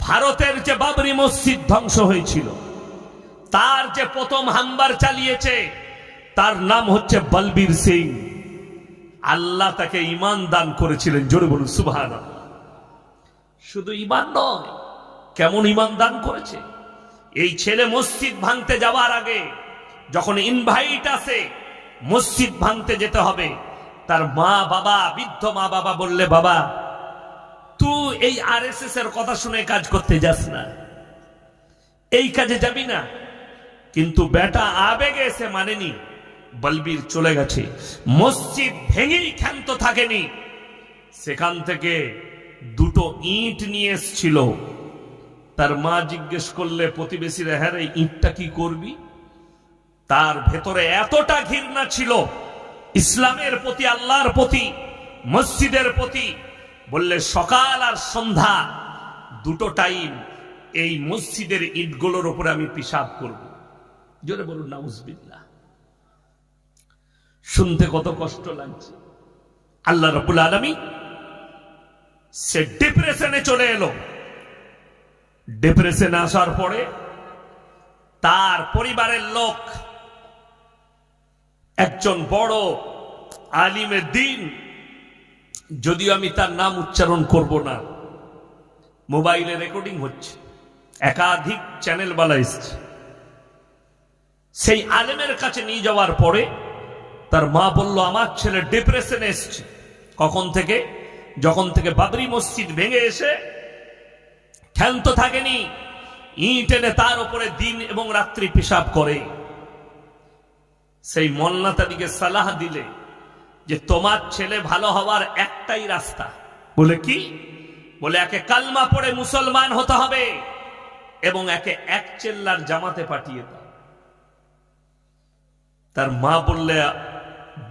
ভারতের যে বাবরি মসজিদ ধ্বংস হয়েছিল, তার যে প্রথম হামবার চালিয়েছে তার নাম হচ্ছে বলবীর সিং। আল্লাহ তাকে ঈমান দান করেছিলেন, জোরে বলুন সুবহানাল্লাহ। শুধু ঈমান নয়, কেমন ঈমান দান করেছে! এই ছেলে মসজিদ ভাঙতে যাওয়ার আগে যখন ইনভাইট আসে মসজিদ ভাঙতে যেতে হবে, তার মা বাবা, বৃদ্ধ মা বাবা বললে, বাবা তুই এই আরএসএস এর কথা শুনে কাজ করতে যাস না, এই কাজে যাবি না। কিন্তু বেটা আবেগে এসে মানেনি, বলবীর চলে গেছে। মসজিদ ভেঙেই ক্ষান্ত থাকেনি, সেখান থেকে দুটো ইট নিয়ে এসেছিল। তার মা জিজ্ঞেস করলে প্রতিবেশীরা, হ্যাঁ রে, ইটটা কি করবি? তার ভেতরে এতটা ঘৃণা ছিল ইসলামের প্রতি, আল্লাহর প্রতি, মসজিদের প্রতি, বললে সকাল আর সন্ধ্যা দুটো টাইম এই মসজিদের ইটগুলোর উপরে আমি পিশাব করব। জোরে বলুন নাউজুবিল্লাহ। শুনতে কত কষ্ট লাগছে। আল্লাহ রাব্বুল আলামিন সে ডিপ্রেশনে চলে এলো। ডিপ্রেশনে আসার পরে তার পরিবারের লোক একজন বড় আলিমে দ্বীন, যদিও আমি তার নাম উচ্চারণ করব না, মোবাইলে রেকর্ডিং হচ্ছে, একাধিক চ্যানেল বালা এসছে, সেই আলেমের কাছে নিয়ে যাওয়ার পরে তার মা বলল, আমার ছেলে ডিপ্রেশনে এসছে। কখন থেকে? যখন থেকে বাবরি মসজিদ ভেঙে এসে ক্ষান্ত থাকেনি, ইট এনে তার উপরে দিন এবং রাত্রি পেশাব করে। সেই মোল্লা তাদিকে সালাহ দিলে যে তোমার ছেলে ভালো হওয়ার একটাই রাস্তা। বলে কি? বলে একে কালমা পড়ে মুসলমান হতে হবে এবং একে এক চেল্লার জামাতে পাঠিয়ে দাও। তার মা বললে,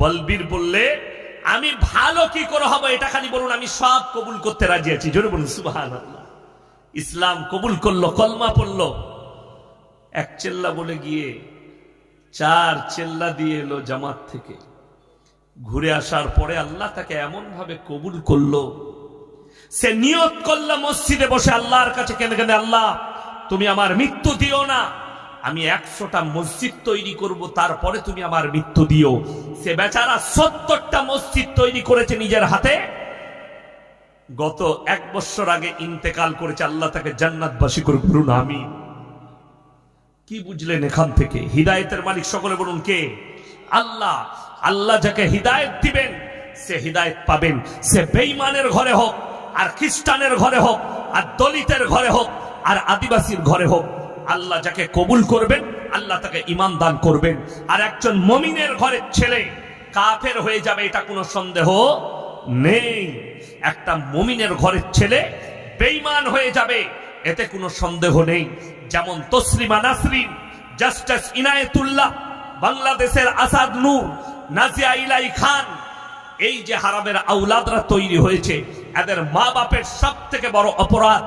বলবীর বললে, আমি ভালো কি করে হব এটা খালি বলুন, আমি সব কবুল করতে রাজি আছি। জোরে বলুন সুবহানাল্লাহ। ইসলাম কবুল করলো, কলমা পড়লো, এক চেল্লা বলে গিয়ে 4 চেল্লা দিয়ে এলো জামাত থেকে। ঘুরে আসার পরে আল্লাহ তাকে এমন ভাবে কবুল করলো, সে নিয়ত করলো মসজিদে বসে আল্লাহর কাছে কেঁদে কেঁদে, আল্লাহ তুমি আমার মৃত্যু দিও না, আমি 100টা মসজিদ তৈরি করব, তারপরে তুমি আমার মৃত্যু দিও। সে বেচারা 70টা মসজিদ তৈরি করেছে নিজের হাতে। গত 1 বছর আগে ইন্তেকাল করেছে, আল্লাহ তাকে জান্নাতবাসী করে বলুন আমিন। কি বুঝলেন এখান থেকে? হিদায়েতের মালিক সকলে বলুন কে? আল্লাহ। আল্লাহ যাকে হিদায়েত দিবেন সে হিদায়েত পাবেন। সে বেঈমানের ঘরে হোক, আর খ্রিস্টানের ঘরে হোক, আর দলিতের ঘরে হোক, আর আদিবাসীর ঘরে হোক, আল্লাহ যাকে কবুল করবেন আল্লাহ তাকে ঈমান দান করবেন। আর একজন মুমিনের ঘরের ছেলে কাফের হয়ে যাবে, এটা কোনো সন্দেহ নেই। একটা মুমিনের ঘরের ছেলে বেঈমান হয়ে যাবে, এতে কোনো সন্দেহ নেই। যেমন তসলিমা নাসরিন, জাস্টিস ইনায়েতুল্লাহ, বাংলাদেশের আসাদ নূর, নাজিয়া ইলাই খান, এই যে হারামের আওলাদরা তৈরি হয়েছে, এদের মা বাপের সব থেকে বড় অপরাধ,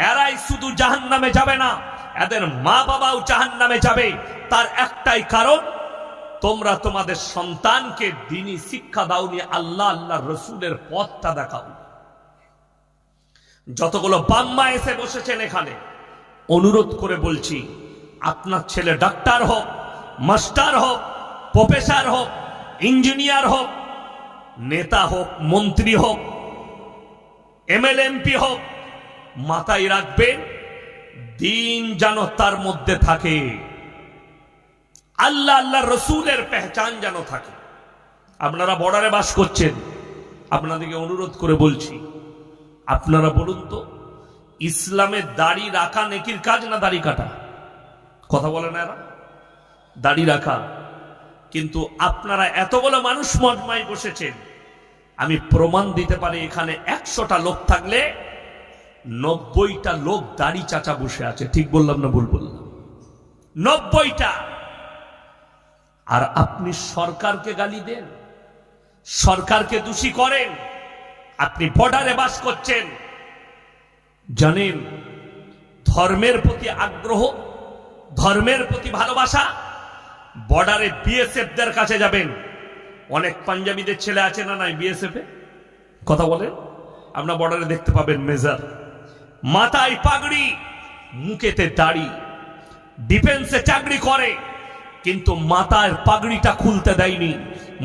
এরাই শুধু জাহান্নামে যাবে না, এদের মা বাবাও জাহান্নামে যাবে। তার একটাই কারণ, তোমরা তোমাদের সন্তানকে দ্বীনি শিক্ষা দাওনি, আল্লাহ আল্লাহর রাসূলের পথটা দেখাও। যতগুলো বাম্মা এসে বসেছেন এখানে, অনুরোধ করে বলছি, আপনার ছেলে ডাক্তার হোক, মাস্টার হোক, প্রফেসর হোক, ইঞ্জিনিয়ার হোক, নেতা হোক, মন্ত্রী হোক, এমএলএ এমপি হোক, মাথায় রাখবেন দিন যেন তার মধ্যে থাকে, আল্লাহ আল্লাহ রসুলের পেহচান যেন থাকে। আপনারা বর্ডারে বাস করছেন, আপনাদেরকে অনুরোধ করে বলছি, আপনারা বলুন তো, ইসলামে দাড়ি রাখা নেকির কাজ না দাড়ি কাটা? কথা বলে না এরা? দাড়ি রাখা। কিন্তু আপনারা এতগুলো মানুষ মজমায় বসেছেন, আমি প্রমাণ দিতে পারি এখানে 100টা লোক থাকলে 90টা লোক দাড়ি চাচা বসে আছে। ঠিক বললাম না ভুল বললাম? 90টা। আর আপনি সরকারকে গালি দেন, সরকারকে দোষী করেন। আপনি বর্ডারে বাস করছেন, জানেন ধর্মের প্রতি আগ্রহ, ধর্মের প্রতি ভালোবাসা, বর্ডারে বিএসএফ দের কাছে যাবেন, অনেক পাঞ্জাবিদের ছেলে আছে না নাই বিএসএফ এ? কথা বলেন, আপনার বর্ডারে দেখতে পাবেন মেজর, মাথায় পাগড়ি, মুখেতে দাড়ি, ডিফেন্সে চাকরি করে, কিন্তু মাথার পাগড়িটা খুলতে দেয়নি,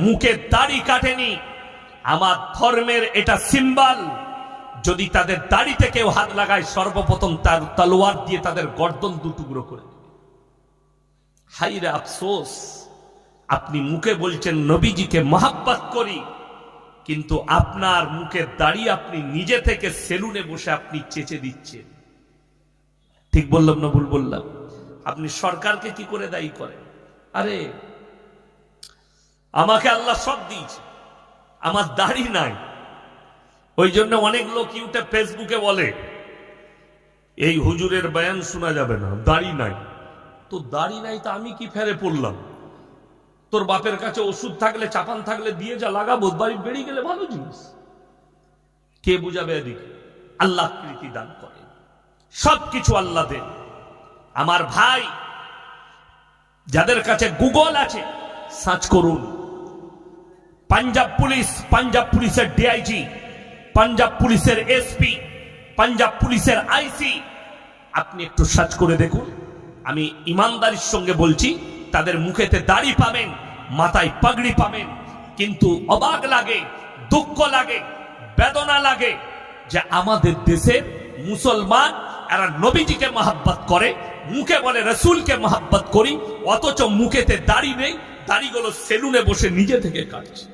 মুখের দাড়ি কাটেনি। আমার ধর্মের এটা সিম্বল। যদি তাদের দাড়িতে কেউ হাত লাগায়, সর্বপ্রথম তার তলোয়ার দিয়ে তাদের গর্দন দুটুকরো করে দেবে। হাইরে আফসোস, আপনি মুখে বলছেন নবীজিকে মহাব্বত করি, কিন্তু আপনার মুখের দাড়ি আপনি নিজে থেকে সেলুনে বসে আপনি চেঁচে দিচ্ছেন। ঠিক বললাম না ভুল বললাম? আপনি সরকারকে কি করে দায়ী করেন? আরে আমাকে আল্লাহ সব দিয়েছে, আমার দাড়ি নাই। ওই জন্য অনেক লোক ইউটিউব ফেসবুকে বলে এই হুজুরের বয়ান শোনা যাবে না, দাড়ি নাই। তো দাড়ি নাই তো আমি কি ফেরে পড়লাম? তোর বাপের কাছে ওষুধ থাকলে, চাপান থাকলে দিয়ে যা লাগাবো, বাড়ি বেরিয়ে গেলে ভালো জিনিস। কে বুঝাবে এদিকে? আল্লাহ কৃতি দান করে, সবকিছু আল্লাহ দেন। আমার ভাই, যাদের কাছে গুগল আছে, সার্চ করুন পাঞ্জাব পুলিশ, পাঞ্জাব পুলিশের ডিআইজি, পাঞ্জাব পুলিশের এসপি, পাঞ্জাব পুলিশের আইসি। আপনি একটু সার্চ করে দেখুন। আমি ইমানদারির সঙ্গে বলছি, তাদের মুখেতে দাড়ি পাবেন, মাথায় পাগড়ি পাবেন, কিন্তু অবাক লাগে, দুঃখ লাগে, বেদনা লাগে যে আমাদের দেশের মুসলমান এরা নবীজিকে মহাব্বত করে, মুখে বলে রসুলকে মহাব্বত করি, অথচ মুখেতে দাড়ি নেই, দাড়িগুলো সেলুনে বসে নিজে থেকে কাটছে।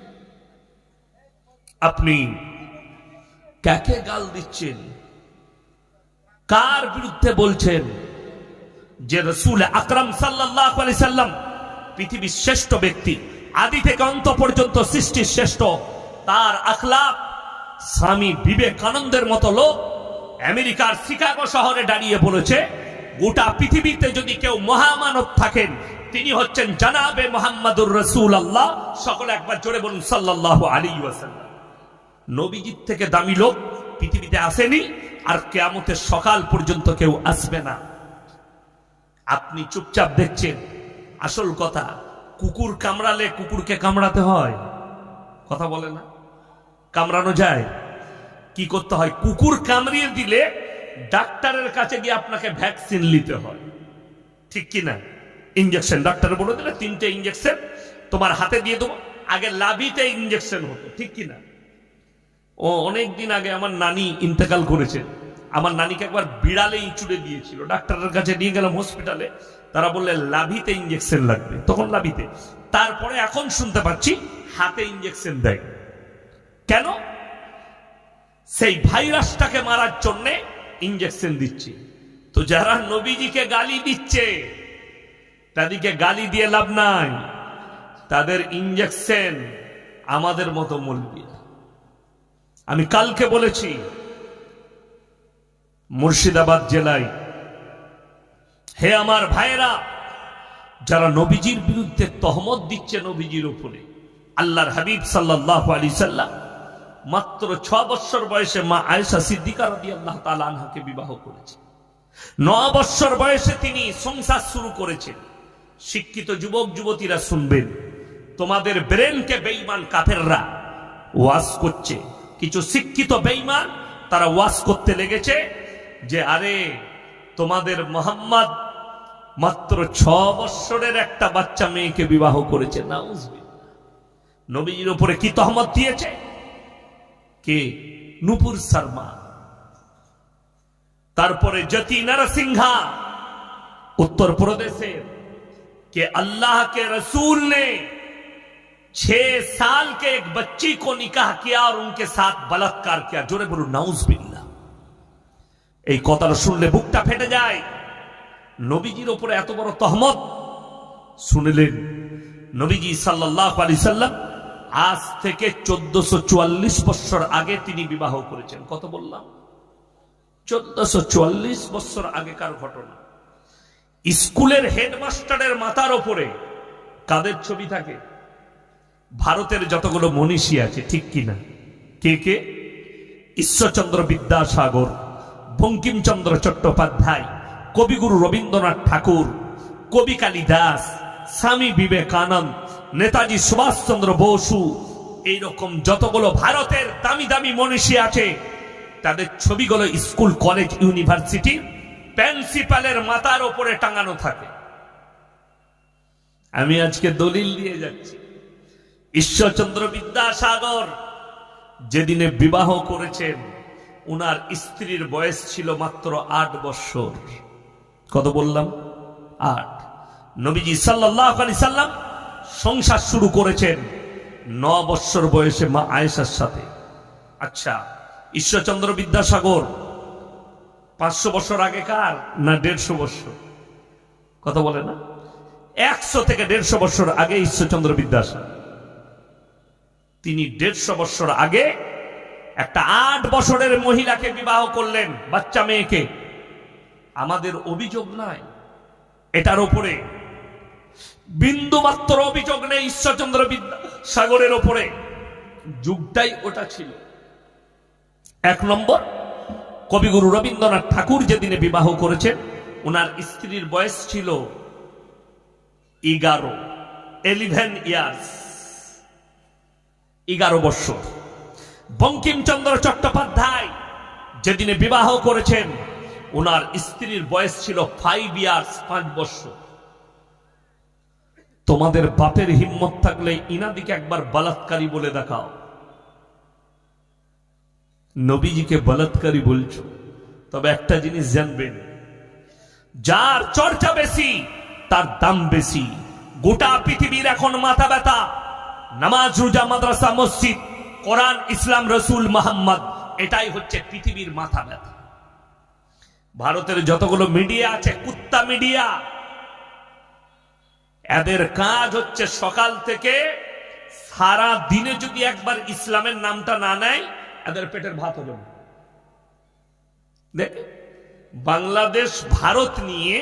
আপনি কাকে গাল দিচ্ছেন? কার বিরুদ্ধে বলছেন? যে রসুল আকরাম সাল্লাল্লাহু আলাইহি সাল্লাম পৃথিবীর শ্রেষ্ঠ ব্যক্তি, আদি থেকে অন্ত পর্যন্ত সৃষ্টির শ্রেষ্ঠ, তার আখলাক। স্বামী বিবেকানন্দের মতো লোক আমেরিকার শিকাগো শহরে দাঁড়িয়ে বলেছে, গোটা পৃথিবীতে যদি কেউ মহামানব থাকেন, তিনি হচ্ছেন জানাবে মুহাম্মাদুর রাসূলুল্লাহ। সকলে একবার জোরে বলুন সাল্লাল্লাহু আলাইহি ওয়াসাল্লাম। নবীজির থেকে দামি লোক পৃথিবীতে আসেনি, আর কিয়ামতের সকাল পর্যন্ত কেউ আসবে না। আপনি চুপচাপ দেখছেন। আসল কথা, কুকুর কামড়ালে কুকুরকে কামড়াতে হয়, কথা বলে না? কামড়ানো যায়? কি করতে হয়? কুকুর কামড়িয়ে দিলে ডাক্তারের কাছে গিয়ে আপনাকে ভ্যাকসিন নিতে হয়, ঠিক কিনা? ইঞ্জেকশন ডাক্তার বলে দিলে 3টে ইঞ্জেকশন তোমার হাতে দিয়ে দেবো। আগে লাভিতে ইঞ্জেকশন হতো, ঠিক কিনা? ও অনেকদিন আগে আমার নানি ইন্তেকাল করেছে। আমার নানিকে একবার বিড়ালে ইঁচুড়ে দিয়েছিল। ডাক্তারের কাছে নিয়ে গেলাম হসপিটালে, তারা বললে লাভিতে ইঞ্জেকশন লাগবে, তখন লাভিতে। তারপরে এখন শুনতে পাচ্ছি হাতে ইঞ্জেকশন দেয়। কেন? সেই ভাইরাসটাকে মারার জন্য ইঞ্জেকশন দিচ্ছে। তো যারা নবীজিকে গালি দিচ্ছে, তাদেরকে গালি দিয়ে লাভ নাই, তাদের ইঞ্জেকশন আমাদের মতো মলবি। আমি কালকে বলেছি, মুর্শিদাবাদ জেলায়, হে আমার ভাইয়েরা, যারা নবীজির বিরুদ্ধে তহমত দিচ্ছে নবীজির উপরে, আল্লাহর হাবিব সাল্লাল্লাহু আলাইহি সাল্লাম মাত্র 6 বছর বয়সে মা আয়েশা সিদ্দিকা রাদিয়াল্লাহু তাআলা আনহাকে বিবাহ করেছেন। 9 বছর বয়সে তিনি সংসার শুরু করেছেন। শিক্ষিত যুবক যুবতীরা শুনবেন, তোমাদের ব্রেনকে বেঈমান কাফেররা ওয়াজ করছে। কিছু শিক্ষিত বেঈমান তারা ওয়াজ করতে লেগেছে যে আরে তোমাদের মুহাম্মদ মাত্র 6 বছরের একটা বাচ্চা মেয়েকে বিবাহ করেছে। নাউজুবিল্লাহ। নবীজির উপরে কি তহমত দিয়েছে? কে? নূপুর শর্মা। তারপরে জ্যোতি নরসিংহা उत्तर प्रदेश के अल्लाह के रसूल ने 6 साल के एक बच्ची को निकाह किया और उनके साथ बलात्कार किया। जोरे बोलो नाउजुबिल्लाह। এই কথাটা শুনলে বুকটা ফেটে যায়। নবীজির উপরে এত বড় তহমত শুনলেন। নবীজি সাল্লাল্লাহু আলাইহি সাল্লাম আজ থেকে 1444 বছর আগে তিনি বিবাহ করেছেন। কত বললাম? 1444 বছর আগেকার ঘটনা। স্কুলের হেডমাস্টারের মাথার উপরে কাদের ছবি থাকে? ভারতের যতগুলো মনীষী আছে, ঠিক কিনা? কে কে? ঈশ্বরচন্দ্র বিদ্যাসাগর, বঙ্কিমচন্দ্র চট্টোপাধ্যায়, কবিগুরু রবীন্দ্রনাথ ঠাকুর, কবি কালিদাস, স্বামী বিবেকানন্দ, নেতাজি সুভাষচন্দ্র বসু, এইরকম যতগুলো ভারতের দামি দামি মনীষী আছে, তাদের ছবিগুলো স্কুল কলেজ ইউনিভার্সিটি প্রিন্সিপালের মাথার উপরে টাঙানো থাকে। আমি আজকে দলিল দিয়ে যাচ্ছি, ঈশ্বরচন্দ্র বিদ্যাসাগর যেদিনে বিবাহ করেছেন উনার স্ত্রীর বয়স ছিল মাত্র 8 বছর। কত বললাম? 8। নবীজি সাল্লাল্লাহু আলাইহি সাল্লাম সংসার শুরু করেছেন 9 বছর বয়সে মা আয়েশার সাথে। আচ্ছা, ঈশ্বরচন্দ্র বিদ্যাসাগর 500 বছর আগেকার না 150 বছর? কথা বলে না? 100 থেকে 150 বছর আগে ঈশ্বরচন্দ্র বিদ্যাসাগর, তিনি 150 বছর আগে একটা 8 বছরের মহিলাকে বিবাহ করলেন, বাচ্চা মেয়েকে। আমাদের অভিযোগ নাই এটার উপরে, বিন্দুমাত্র অভিযোগ নেই ঈশ্বরচন্দ্র বিদ্যাসাগরের উপরে, যুগটাই ওটা ছিল। 1 নম্বর, কবিগুরু রবীন্দ্রনাথ ঠাকুর যেদিনে বিবাহ করেছেন ওনার স্ত্রীর বয়স ছিল 11 ইয়ার্স, 11 বছর। বঙ্কিমচন্দ্র চট্টোপাধ্যায় যেদিনে বিবাহ করেছেন ওনার স্ত্রীর বয়স ছিল 5 ইয়ার্স, 5 বছর। তোমাদের বাপের হিম্মত থাকলে ইনাদিকে একবার বলাৎকারী বলে দেখাও। নবীজিকে বলাৎকারী বলছো, তবে একটা জিনিস জানবেন, যার চর্চা বেশি তার দাম বেশি। গোটা পৃথিবীর এখন মাথা ব্যথা নামাজ, রোজা, মাদ্রাসা, মসজিদ, কোরআন, ইসলাম, রসুল মোহাম্মদ, এটাই হচ্ছে পৃথিবীর মাথা ব্যথা। ভারতের যতগুলো মিডিয়া আছে কুত্তা মিডিয়া, এদের কাজ হচ্ছে সকাল থেকে সারা দিনে যদি একবার ইসলামের নামটা না নেয় এদের পেটের ভাত হবে না। দেখ, বাংলাদেশ ভারত নিয়ে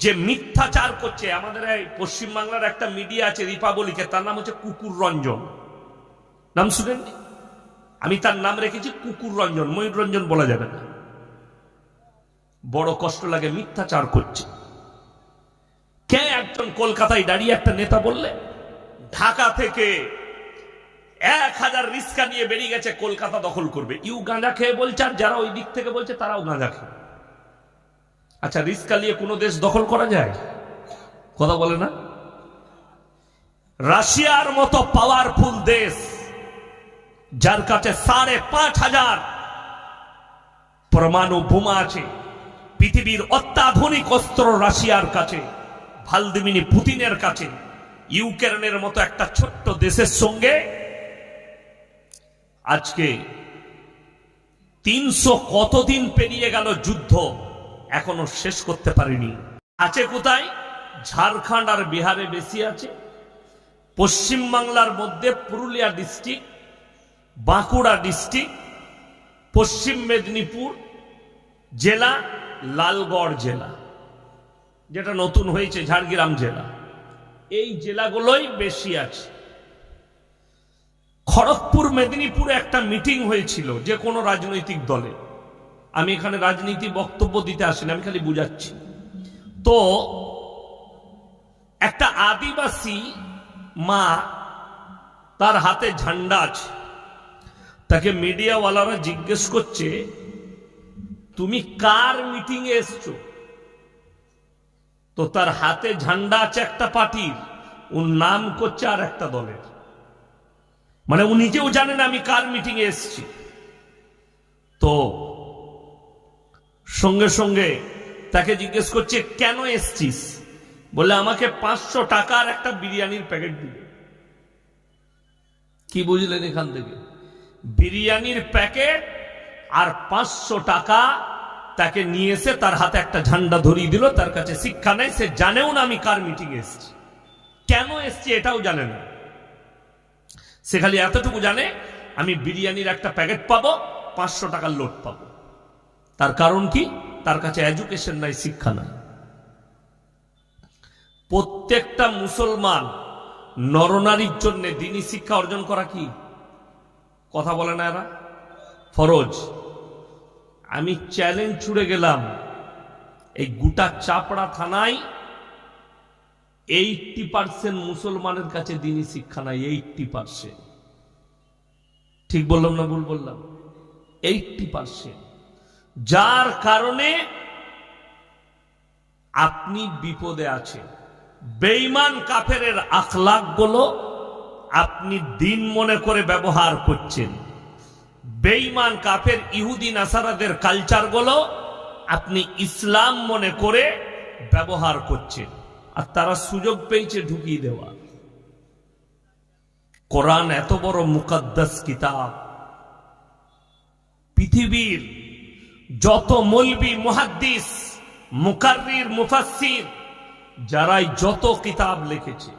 যে মিথ্যাচার করছে, আমাদের এই পশ্চিম বাংলার একটা মিডিয়া আছে রিপাবলিকে, তার নাম হচ্ছে কুকুর রঞ্জন, নাম শুনেননি? আমি তার নাম রেখেছি কুকুর রঞ্জন, ময়ূর রঞ্জন বলা যাবে না। বড় কষ্ট লাগে, মিথ্যাচার করছে। কে একজন কলকাতায় দাঁড়িয়ে একটা নেতা বললে ঢাকা থেকে 1000 রিস্কা নিয়ে বেরিয়ে গেছে কলকাতা দখল করবে। ইউ গাঁজা খেয়ে বলছে, আর যারা ওই দিক থেকে বলছে তারাও গাঁজা খেয়ে। আচ্ছা, রিস্কা নিয়ে কোনো দেশ দখল করা যায়? কথা বলে না? রাশিয়ার মতো পাওয়ারফুল দেশ, যার কাছে 5,500 পরমাণু বোমা আছে, পৃথিবীর অত্যাধুনিক অস্ত্র রাশিয়ার কাছে, ভ্লাদিমির পুতিনের কাছে, ইউক্রেনের মতো একটা ছোট্ট দেশের সঙ্গে আজকে 300 কতদিন পেরিয়ে গেল যুদ্ধ, এখনো শেষ করতে পারেনি। আছে কোথায়? ঝাড়খণ্ড আর বিহারে বেশি আছে। পশ্চিম বাংলার মধ্যে পুরুলিয়া ডিস্ট্রিক্ট, বাঁকুড়া ডিস্ট্রিক্ট, পশ্চিম মেদিনীপুর জেলা, লালগড় জেলা, যেটা নতুন হয়েছে ঝাড়গ্রাম জেলা, এই জেলাগুলোই বেশি আছে। খড়গপুর মেদিনীপুরে একটা মিটিং হয়েছিল যে কোনো রাজনৈতিক দলে, আমি এখানে রাজনীতি বক্তব্য দিতে আসিনি, আমি খালি বুঝাচ্ছি। তো একটা আদিবাসী মা, তার হাতে ঝান্ডা আছে, তাকে মিডিয়াওয়ালারা জিজ্ঞেস করছে তুমি কার মিটিং এ এসছো? তো তার হাতে ঝান্ডা আছে একটা পার্টির, ওর নাম করছে আর একটা দলের, মানে ও নিজেও জানেন আমি কার মিটিং এ এসছি। তো সঙ্গে সঙ্গে তাকে জিজ্ঞেস করছে কেন এসছিস? বলে আমাকে 500 টাকার একটা বিরিয়ানির প্যাকেট দিবে। কি বুঝলেন এখান থেকে? বিরিয়ানির প্যাকেট আর 500 টাকা তাকে নিয়ে এসে তার হাতে একটা ঝান্ডা ধরিয়ে দিল। তার কাছে শিক্ষা নেই, সে জানেও না আমি কার মিটিং এ এসছি, কেন এসছি এটাও জানে না। সে খালি এতটুকু জানে আমি বিরিয়ানির একটা প্যাকেট পাবো, 500 টাকার লোট পাবো। তার কারণ কি? তার কাছে এডুকেশন নাই, শিক্ষা নাই। প্রত্যেকটা মুসলমান নরনারীর জন্য দিনী শিক্ষা অর্জন করা কি কথা বলে না এরা? ফরজ। আমি চ্যালেঞ্জ ছুড়ে গেলাম, এই গোটা চাপড়া থানায় 80% মুসলমানের কাছে দিনী শিক্ষা নাই। 80%। ঠিক বললাম না ভুল বললাম? 80%, যার কারণে আপনি বিপদে আছেন। বেঈমান কাফেরের আখলাক গুলো আপনি দিন মনে করে ব্যবহার করছেন। বেঈমান কাফের ইহুদি নাসারাদের কালচার গুলো আপনি ইসলাম মনে করে ব্যবহার করছেন, আর তারা সুযোগ পেয়েছে ঢুকিয়ে দেওয়া। কোরআন এত বড় মুকদ্দাস কিতাব, পৃথিবীর যত মৌলবি, মুহাদ্দিস, মুকাররির, মুফাসসির যারাই যত কিতাব লিখেছে,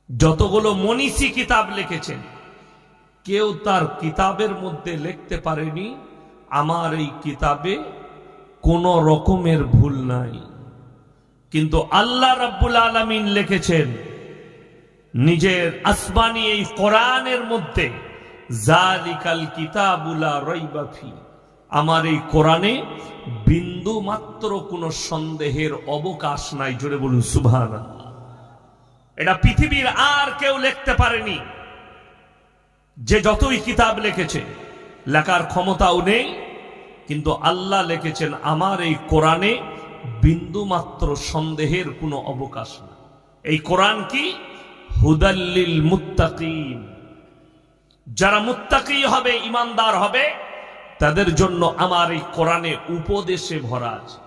যতগুলো মনীষী কিতাব লিখেছেন, কেউ তার কিতাবের মধ্যে লিখতে পারেনি আমার এই কিতাবে কোন রকমের ভুল নাই। কিন্তু আল্লাহ রাব্বুল আলামিন লিখেছেন নিজের আসমানি এই কোরআনের মধ্যে, যালিকাল কিতাবু লা রাইবা ফি, আমার এই কোরআনে বিন্দু মাত্র কোনো সন্দেহের অবকাশ নাই। জোরে বলুন সুবহানাল্লাহ। এটা পৃথিবীর আর কেউ লিখতে পারেনি। যে যতই কিতাব লিখেছে, লেখার ক্ষমতাও নেই, কিন্তু আল্লাহ লিখেছেন আমার এই কোরআনে বিন্দু মাত্র সন্দেহের কোনো অবকাশ নেই। এই কোরআন কি? হুদাল্লিল মুত্তাকিন, যারা মুত্তাকি হবে, ঈমানদার হবে, তাদের জন্য আমার এই কোরআনে উপদেশে ভরা আছে।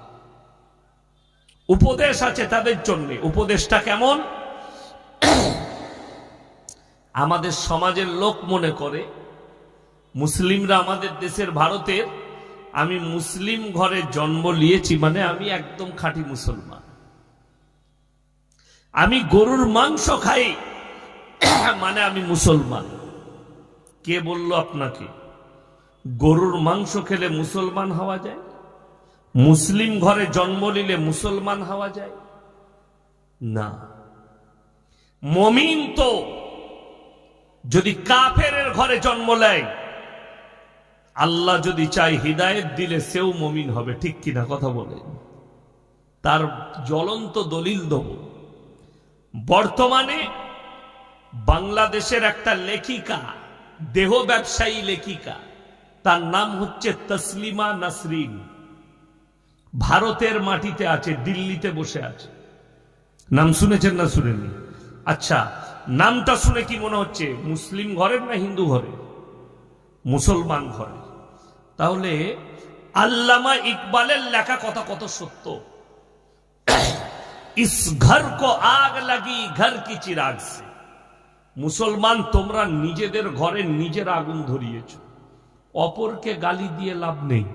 উপদেশ আছে তাদের জন্য। উপদেশটা কেমন? আমাদের সমাজের লোক মনে করে, মুসলিমরা, আমাদের দেশের ভারতের, আমি মুসলিম ঘরে জন্ম নিয়েছি মানে আমি একদম খাঁটি মুসলমান। আমি গরুর মাংস খাই মানে আমি মুসলমান। কে বলল আপনাকে গরুর মাংস খেলে মুসলমান হওয়া যায়? মুসলিম ঘরে জন্ম নিলে মুসলমান হওয়া যায় না। মুমিন তো যদি কাফেরের ঘরে জন্ম নেয়, আল্লাহ যদি চাই হিদায়েত দিলে সেও মুমিন হবে। ঠিক কিনা কথা বলেন? তার জ্বলন্ত দলিল দেব। বর্তমানে বাংলাদেশের একটা লেখিকা, দেহ ব্যবসায়ী লেখিকা, তার নাম হচ্ছে তসলিমা নাসরিন। ভারতের মাটিতে আছে, দিল্লিতে বসে আছে। নাম শুনেছেন না শুনেননি? আচ্ছা, নামটা শুনে কি মনে হচ্ছে? মুসলিম ঘরের না হিন্দু ঘরে? মুসলমান ঘরে। তাহলে আল্লামা ইকবালের লেখা কথা কত সত্য। ইস ঘর কো আগ লাগি ঘর কি চিরাগ সে। মুসলমান, তোমরা নিজেদের ঘরে নিজের আগুন ধরিয়েছ, অপরকে গালি দিয়ে লাভ নেই।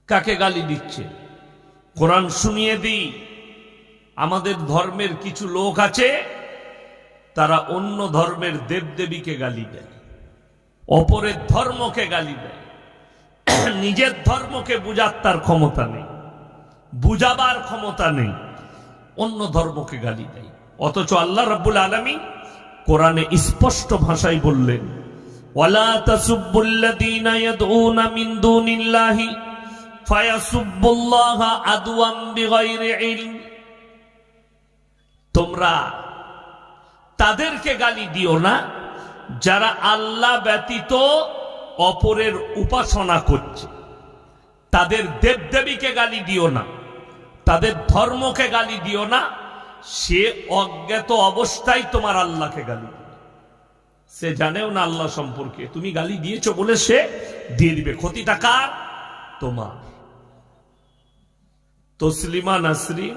কাকে গালি দিচ্ছে? কোরআন শুনিয়ে দিই, আমাদের ধর্মের কিছু লোক আছে, তারা অন্য ধর্মের দেবদেবীকে গালি দেয়, অপরের ধর্মকে গালি দেয়। নিজের ধর্মকে বুঝার তার ক্ষমতা নেই, বুঝাবার ক্ষমতা নেই, অন্য ধর্মকে গালি দেয়। অথচ আল্লাহ রাব্বুল আলামিন কোরআনে স্পষ্ট ভাষায় বললেন, ওয়ালা তাসুব্বুল্লাযীনা ইয়াদউনা মিন দুনিল্লাহি ফায়াসুব্বুল্লাহা আদওয়াম বিগাইরি ইলম। তোমরা তাদেরকে গালি দিও না যারা আল্লাহ ব্যতীত অপরের উপাসনা করছে। তাদের দেবদেবীকে গালি দিও না, তাদের ধর্মকে গালি দিও না। সে অজ্ঞাত অবস্থায় তোমার আল্লাহকে গালি দিবে। সে জানেও না আল্লাহ সম্পর্কে, তুমি গালি দিয়েছো বলে সে দিয়ে দিবে। ক্ষতিটা কার? তোমার। তসলিমা নাসরিন,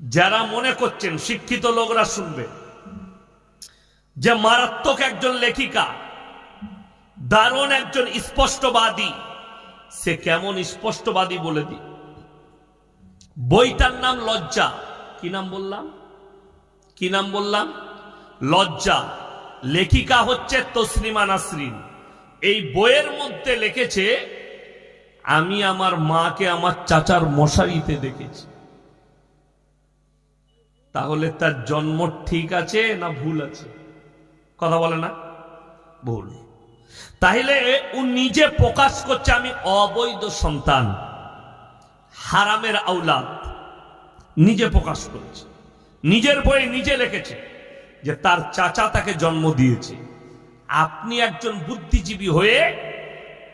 যারা মনে করছেন, শিক্ষিত লোকরা শুনবে, যে মারাত্মক একজন লেখিকা, দারুণ একজন স্পষ্টবাদী। সে কেমন স্পষ্টবাদী বলে দি। বইটার নাম লজ্জা। কি নাম বললাম? কি নাম বললাম? লজ্জা। লেখিকা হচ্ছে তসলিমা নাসরিন। এই বইয়ের মধ্যে লিখেছে, আমি আমার মাকে আমার চাচার মশারিতে দেখেছি। তাহলে তার জন্ম ঠিক আছে না ভুল আছে? কথা বলে না? ভুল। তাহলে ও নিজে প্রকাশ করছে আমি অবৈধ সন্তান, হারামের আওলাদ। নিজে প্রকাশ করছে, নিজের বইয়ে নিজে লিখেছে যে তার চাচা তাকে জন্ম দিয়েছে। আপনি একজন বুদ্ধিজীবী হয়ে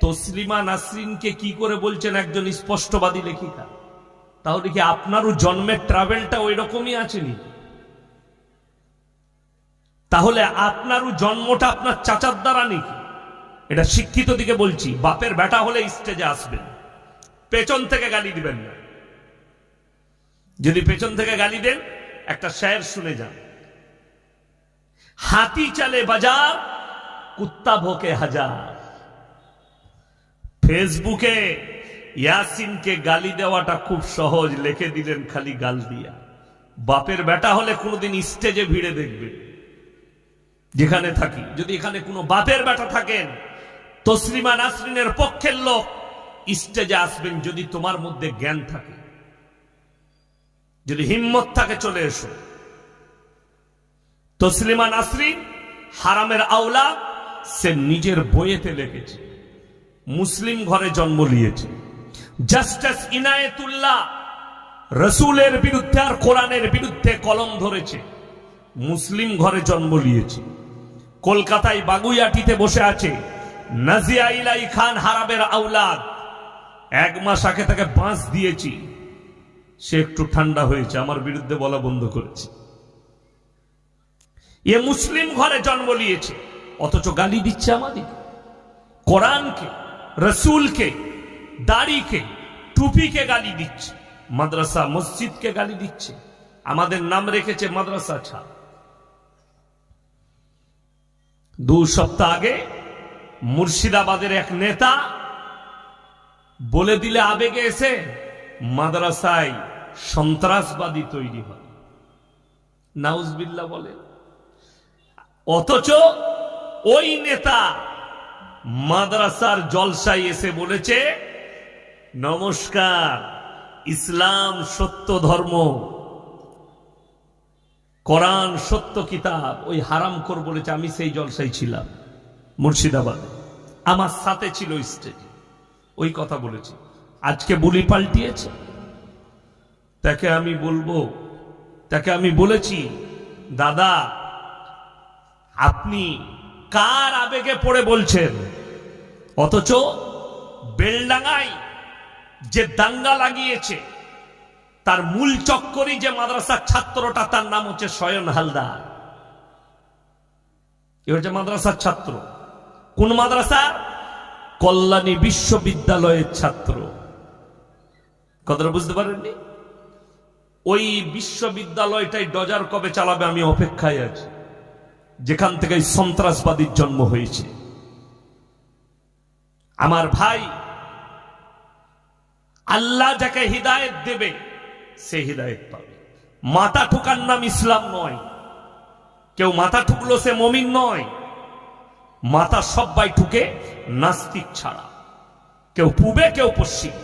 তসলিমা নাসরিনকে কি করে বলছেন একজন স্পষ্টবাদী লেখিকা? তাহলে কি আপনারও জন্মের ট্রাভেলটা ওই রকমই আছে নি? তাহলে আপনারও জন্মটা আপনার চাচার দ্বারা নাকি? এটা শিক্ষিত দিকে বলছি। বাপের বেটা হলে স্টেজে আসবেন, পেছন থেকে গালি দিবেন না। যদি পেছন থেকে গালি দেন, একটা শায়ের শুনে যান, হাতি চলে বাজার, কুত্তা ভোকে হাজার। ফেসবুকে ইয়াসিনকে গালি দেওয়াটা খুব সহজ, লিখে দিলেন খালি গাল দিয়া। বাপের বেটা হলে কোনোদিন স্টেজে ভিড়ে দেখবেন। যেখানে থাকি, যদি এখানে কোনো বাপের বেটা থাকেন, তসলিমা নাসরিনের পক্ষের লোক, স্টেজে আসবেন। যদি তোমার মধ্যে জ্ঞান থাকে, যদি হিম্মত থাকে, চলে এসো। তসলিমা নাসরিন হারামের আওলাদ, সে নিজের বইয়েতে লিখেছে। মুসলিম ঘরে জন্ম নিয়েছে। জাস্টিস ইনায়েতুল্লাহ রসুলের বিরুদ্ধে আর কোরআনের বিরুদ্ধে কলম ধরেছে। মুসলিম ঘরে জন্ম নিয়েছে। কলকাতায় বাগুইয়াটিতে বসে আছে নাজিয়া ইলাই খান, হারামের আওলাদ। 1 মাস আগে তাকে বাঁশ দিয়েছি, সে একটু ঠান্ডা হয়েছে, আমার বিরুদ্ধে বলা বন্ধ করেছে। এ মুসলিম ঘরে জন্ম নিয়েছে, অথচ গালি দিচ্ছে আমাদের কোরআনকে, রসুলকে, দাড়িকে, টুপিকে গালি দিচ্ছে। মাদ্রাসা মসজিদকে গালি দিচ্ছে। আমাদের নাম রেখেছে মাদ্রাসা ছাড়। 2 সপ্তাহ আগে মুর্শিদাবাদের এক নেতা বলে দিলে আবেগে এসে, মাদ্রাসায় সন্ত্রাসবাদী তৈরি হয়। নাউজবিল্লাহ বলে। অথচ ওই নেতা মাদ্রাসার জলসায় এসে বলেছে, নমস্কার, ইসলাম সত্য ধর্ম, কোরআন সত্য কিতাব। ওই হারামখোর বলেছে। আমি সেই জলসায় ছিলাম মুর্শিদাবাদে, আমার সাথে ছিল স্টেজে, ওই কথা বলেছে। আজকে বুলি পাল্টিয়েছে। তাকে আমি বলবো, তাকে আমি বলেছি, দাদা আপনি কার আবেগে পড়ে বলছেন? অথচ বেলডাঙ্গায় যে দাঙ্গা লাগিয়েছে, তার মূল চক্করই যে মাদ্রাসার ছাত্রটা, তার নাম হচ্ছে শয়ন হালদার। এ হচ্ছে মাদ্রাসার ছাত্র। কোন মাদ্রাসা? কল্যাণী বিশ্ববিদ্যালয়ের ছাত্র। কথাটা বুঝতে পারেননি? ওই বিশ্ববিদ্যালয়টাই ডজার কবে চালাবে আমি অপেক্ষায় আছি, যেখান থেকে সন্ত্রাসবাদীর জন্ম হয়েছে। আমার ভাই, আল্লাহ যাকে হিদায়েত দেবে সে হিদায়েত পাবে। মাথা ঠুকার নাম ইসলাম নয়। কেউ মাথা ঠুকলো সে মুমিন নয়। মাথা সবাই ঠুকে, নাস্তিক ছাড়া। কেউ পূবে, কেউ পশ্চিম,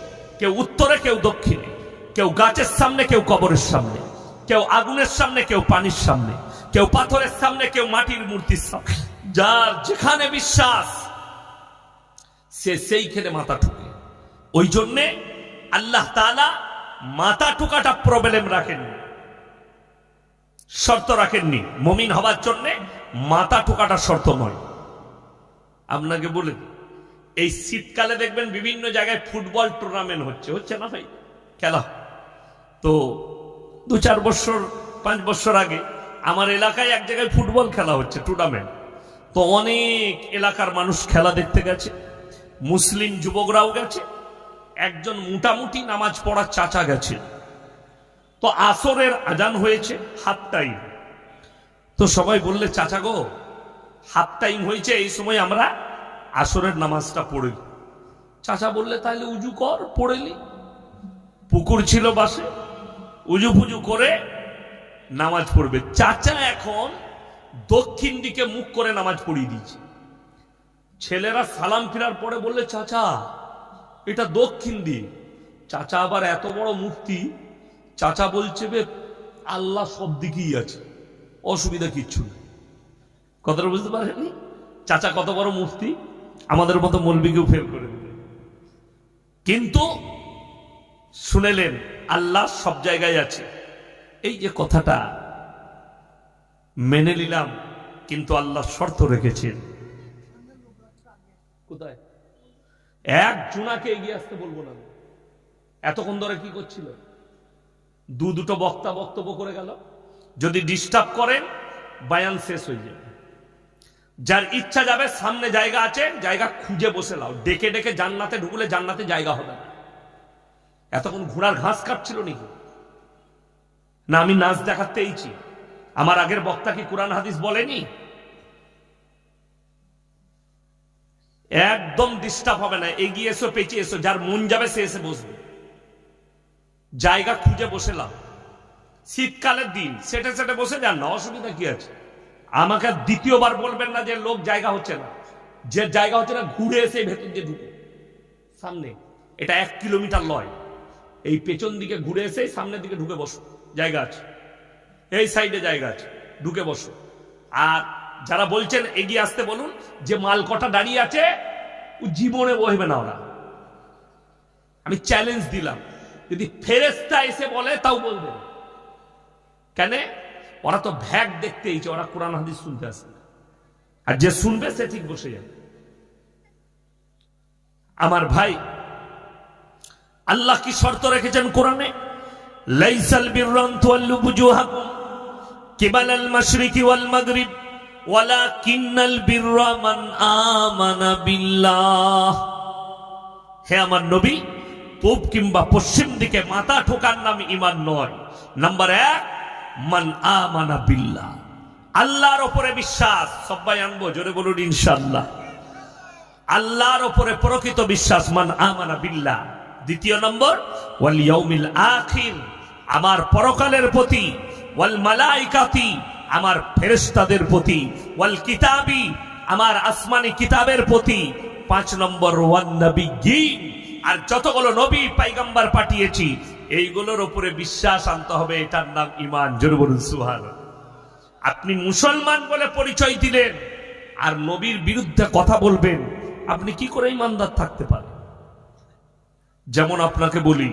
কেউ উত্তরে, কেউ দক্ষিণে, কেউ গাছের সামনে, কেউ কবরের সামনে, কেউ আগুনের সামনে, কেউ পানির সামনে, কেউ পাথরের সামনে, কেউ মাটির মূর্তির সামনে। যার যেখানে বিশ্বাস সে সেইখানে মাথা ঠুকে। ওই জন্যে আল্লাহ তাআলা মাথা ঠুকাটা প্রবলেম রাখেননি, শর্ত রাখেননি। মুমিন হবার জন্য মাথা ঠুকাটা শর্ত নয়। আপনাকে বলে এই শীতকালে দেখবেন বিভিন্ন জায়গায় ফুটবল টুর্নামেন্ট হচ্ছে না ভাই, খেলা। তো 2-4 বছর 5 বছর আগে আমার এলাকায় এক জায়গায় ফুটবল খেলা হচ্ছে, টুর্নামেন্ট। তো অনেক এলাকার মানুষ খেলা দেখতে গেছে, মুসলিম যুবকরাও গেছে, একজন মোটামুটি নামাজ পড়ার চাচা গেছে। তো আসরের আজান হয়েছে, হাফ টাইম। তো সবাই বললে, চাচা গো, হাফ টাইম হয়েছে, এই সময় আমরা আসরের নামাজটা পড়ে। চাচা বললে, তাহলে উজু কর, পড়েলি। পুকুর ছিল বাসে, উজু ফুজু করে নামাজ পড়বে। চাচা এখন দক্ষিণ দিকে মুখ করে নামাজ পড়িয়ে দিয়েছে। ছেলেরা সালাম ফিরার পরে বললে, চাচা এটা দক্ষিণ দিক। চাচা আবার এত বড় মুফতি, চাচা বলছে, বে আল্লাহ সব দিকেই আছে, অসুবিধা কিচ্ছু নেই। কথাটা বুঝতে পারেননি? চাচা কত বড় মুফতি, আমাদের মতো মৌলবীকেও ফেল করে দিল। কিন্তু শুনেলেন আল্লাহ সব জায়গায় আছে। এই যে কথাটা মেনে নিলাম, কিন্তু আল্লাহ শর্ত রেখেছেন, কোথায়? এক জুনাকে এগিয়ে আসতে বলবো না। এতক্ষণ ধরে কি করছিল? দুটো বক্তা বক্তব্য করে গেল। যদি ডিস্টার্ব করেন বায়ান শেষ হয়ে যাবে। যার ইচ্ছা যাবে, সামনে জায়গা আছে, জায়গা খুঁজে বসে লাও। ডেকে ডেকে জান্নাতে ঢুকলে জান্নাতে জায়গা হবে না। এতক্ষণ ঘোড়ার ঘাস কাটছিল নাকি? না আমি নাচ দেখাতে এইছি? আমার আগের বক্তা কি কোরআন হাদিস বলেনি? একদম ডিস্টার্ব হবে না। এগিয়ে এসো, পেঁচিয়ে এসো, যার মন যাবে সে এসে বসবে। জায়গা খুঁজে বসে লাও। শীতকালের দিন সেটে সেটে বসে যান না, অসুবিধা কি আছে? আমাকে দ্বিতীয়বার বলবেন না যে লোক জায়গা হচ্ছে না। যে জায়গা হচ্ছে না ঘুরে এসে ভেতর দিয়ে ঢুকে সামনে। এটা 1 কিলোমিটার লয়। এই পেছন দিকে ঘুরে এসে সামনের দিকে ঢুকে বসো, জায়গা আছে। এই সাইডে জায়গা আছে, ঢুকে বসো। আর যারা বলছেন এগিয়ে আসতে বলুন, যে মাল কটা দাঁড়িয়ে আছে ও জীবনে বসবে না ওরা। আমি চ্যালেঞ্জ দিলাম, যদি ফেরেশতা এসে বলে তাও বলবে। কেন? ওরা তো ভ্যাগ দেখতে এইছে, ওরা কোরআন হাদিস শুনতে আসে। আর যে শুনবে সে ঠিক বসে যাবে। আমার ভাই, আল্লাহ কি শর্ত রেখেছেন কোরআনে? লাইসাল বিররা আন তুওয়াল্লু বুজুহাকুম কিবালাল মাশরিকি ওয়াল মাগরিব ওয়ালাকিন্নাল বিররা মান আমানা বিল্লাহ। হে আমার নবী, পূব কিংবা পশ্চিম দিকে মাথা ঠোকার নাম ঈমান নয়। নাম্বার 1, মান আমানা বিল্লাহ, আল্লাহর উপরে বিশ্বাস। সবাই আনবো, জোরে বলুন ইনশাআল্লাহ। আল্লাহর উপরে প্রকৃত বিশ্বাস, মান আমানা বিল্লাহ। দ্বিতীয় নম্বর, ওয়াল ইয়াউমিল আখির, আমার পরকালের প্রতি, ওয়াল মালাইকাতি, আমার ফেরেশতাদের প্রতি, ওয়াল কিতাবি, আমার আসমানি কিতাবের প্রতি। 5 নম্বর, ওয়ান নবিয়্যিন, আর যতগুলো নবী পয়গম্বর পাঠিয়েছি এইগুলোর উপরে বিশ্বাস আনতে হবে। এটার নাম ঈমান। জোরে বলুন সুবহানাল্লাহ। আপনি মুসলমান বলে পরিচয় দিলেন আর নবীর বিরুদ্ধে কথা বলবেন, আপনি কি করে ঈমানদার থাকতে পারেন? যেমন আপনাকে বলি,